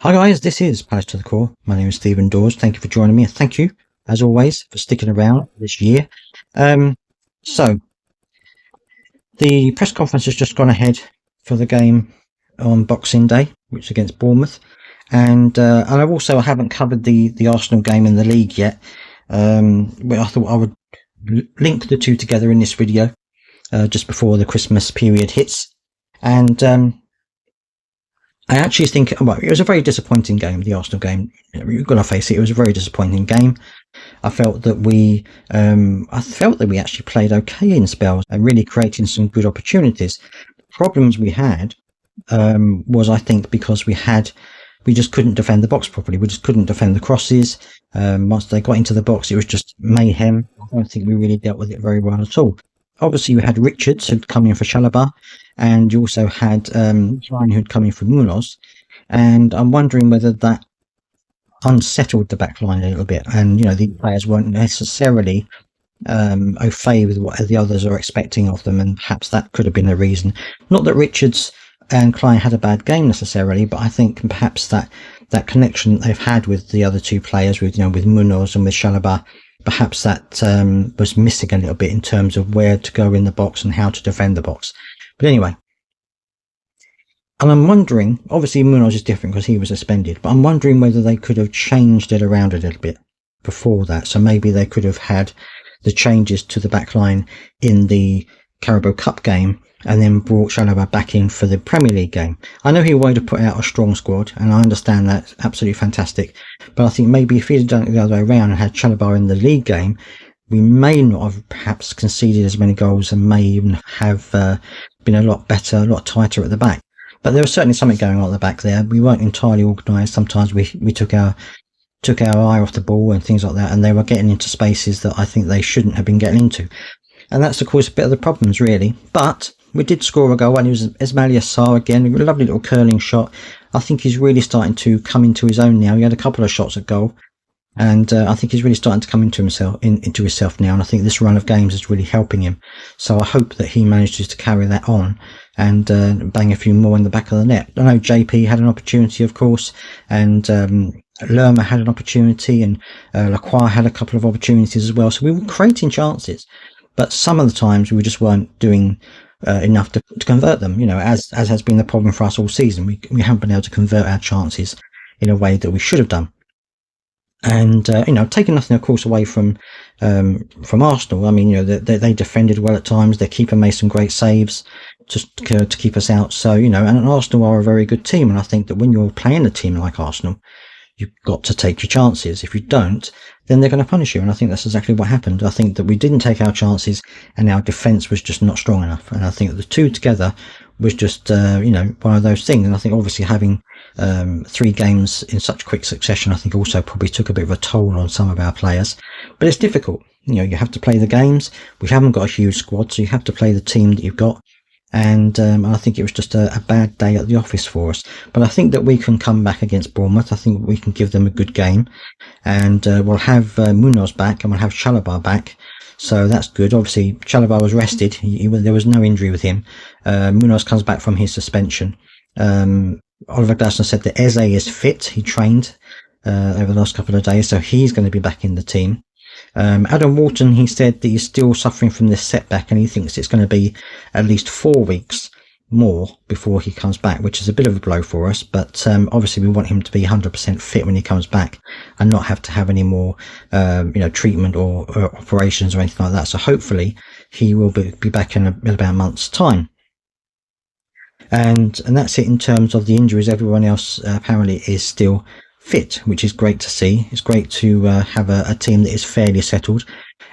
Hi guys, this is Palace to the Core. My name is Stephen Dawes. Thank you for joining me. Thank you, as always, for sticking around this year. Um, so, the press conference has just gone ahead for the game on Boxing Day, which is against Bournemouth. And I haven't covered the Arsenal game in the league yet. But I thought I would link the two together in this video just before the Christmas period hits. And I actually think, well, it was a very disappointing game, the Arsenal game. You've got to face it, it was a very disappointing game. I felt that we actually played okay in spells and really creating some good opportunities. The problems we had was, I think, because we just couldn't defend the box properly. We just couldn't defend the crosses. Once they got into the box, it was just mayhem. I don't think we really dealt with it very well at all. Obviously, you had Richards who'd come in for Chalobah, and you also had Klein who'd come in for Munoz. And I'm wondering whether that unsettled the back line a little bit. And, you know, the players weren't necessarily au fait with what the others are expecting of them. And perhaps that could have been a reason. Not that Richards and Klein had a bad game necessarily, but I think perhaps that connection that they've had with the other two players, with Munoz and with Chalobah, perhaps that was missing a little bit in terms of where to go in the box and how to defend the box. But anyway, and I'm wondering, obviously Munoz is different because he was suspended, but I'm wondering whether they could have changed it around a little bit before that. So maybe they could have had the changes to the back line in the Carabao Cup game and then brought Chalobah back in for the Premier League game. I know he wanted to put out a strong squad, and I understand that's absolutely fantastic. But I think maybe if he'd have done it the other way around and had Chalobah in the league game, we may not have perhaps conceded as many goals and may even have been a lot better, a lot tighter at the back. But there was certainly something going on at the back there. We weren't entirely organised. Sometimes we took our eye off the ball and things like that, and they were getting into spaces that I think they shouldn't have been getting into. And that's, of course, a bit of the problems, really. But we did score a goal, and it was Ismaila Sarr again. A lovely little curling shot. I think he's really starting to come into his own now. He had a couple of shots at goal, and I think he's really starting to come into himself now. And I think this run of games is really helping him. So I hope that he manages to carry that on and bang a few more in the back of the net. I know JP had an opportunity, of course, and Lerma had an opportunity, and Lacroix had a couple of opportunities as well. So we were creating chances, but some of the times we just weren't doing enough to convert them, as has been the problem for us all season. We haven't been able to convert our chances in a way that we should have done. And taking nothing, of course, away from Arsenal. I mean, they defended well at times. Their keeper made some great saves to keep us out. So, and Arsenal are a very good team. And I think that when you're playing a team like Arsenal, you've got to take your chances. If you don't, then they're going to punish you. And I think that's exactly what happened. I think that we didn't take our chances and our defence was just not strong enough. And I think that the two together was just, one of those things. And I think obviously having 3 games in such quick succession, I think also probably took a bit of a toll on some of our players. But it's difficult. You have to play the games. We haven't got a huge squad, so you have to play the team that you've got. And I think it was just a bad day at the office for us. But I think that we can come back against Bournemouth. I think we can give them a good game. And we'll have Munoz back and we'll have Chalobah back. So that's good. Obviously, Chalobah was rested. There was no injury with him. Munoz comes back from his suspension. Oliver Glasner said that Eze is fit. He trained over the last couple of days, so he's going to be back in the team. Adam Wharton, he said that he's still suffering from this setback and he thinks it's going to be at least 4 weeks more before he comes back, which is a bit of a blow for us. But obviously we want him to be 100% fit when he comes back and not have to have any more treatment or operations or anything like that. So hopefully he will be back in about a month's time. And that's it in terms of the injuries. Everyone else apparently is still fit, which is great to see. It's great to have a team that is fairly settled.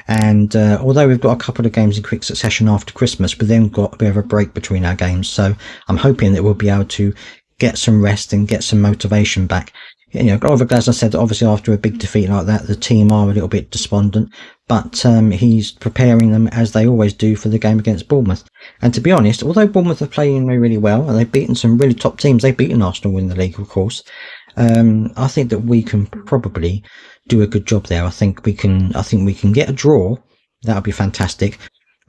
And although we've got a couple of games in quick succession after Christmas, we've then got a bit of a break between our games. So I'm hoping that we'll be able to get some rest and get some motivation back. Oliver Glasner said that obviously after a big defeat like that, the team are a little bit despondent, but he's preparing them as they always do for the game against Bournemouth. And to be honest, although Bournemouth are playing really well and they've beaten some really top teams, they've beaten Arsenal in the league, of course. I think that we can probably do a good job there. I think we can get a draw. That would be fantastic.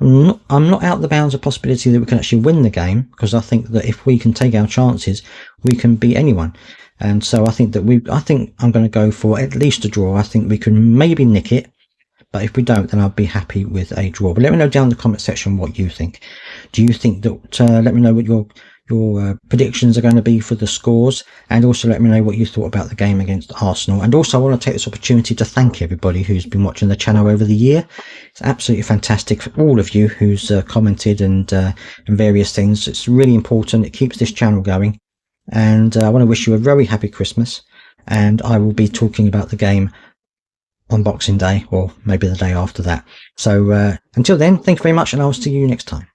I'm not out the bounds of possibility that we can actually win the game, because I think that if we can take our chances, we can beat anyone. And so I think I'm going to go for at least a draw. I think we can maybe nick it, but if we don't, then I'll be happy with a draw. But let me know down in the comment section what you think. Do you think that, let me know what your predictions are going to be for the scores, and also let me know what you thought about the game against Arsenal. And also I want to take this opportunity to thank everybody who's been watching the channel over the year. It's absolutely fantastic for all of you who's commented and various things. It's really important. It keeps this channel going, and I want to wish you a very happy Christmas, and I will be talking about the game on Boxing Day, or maybe the day after that. So until then, thank you very much, and I'll see you next time.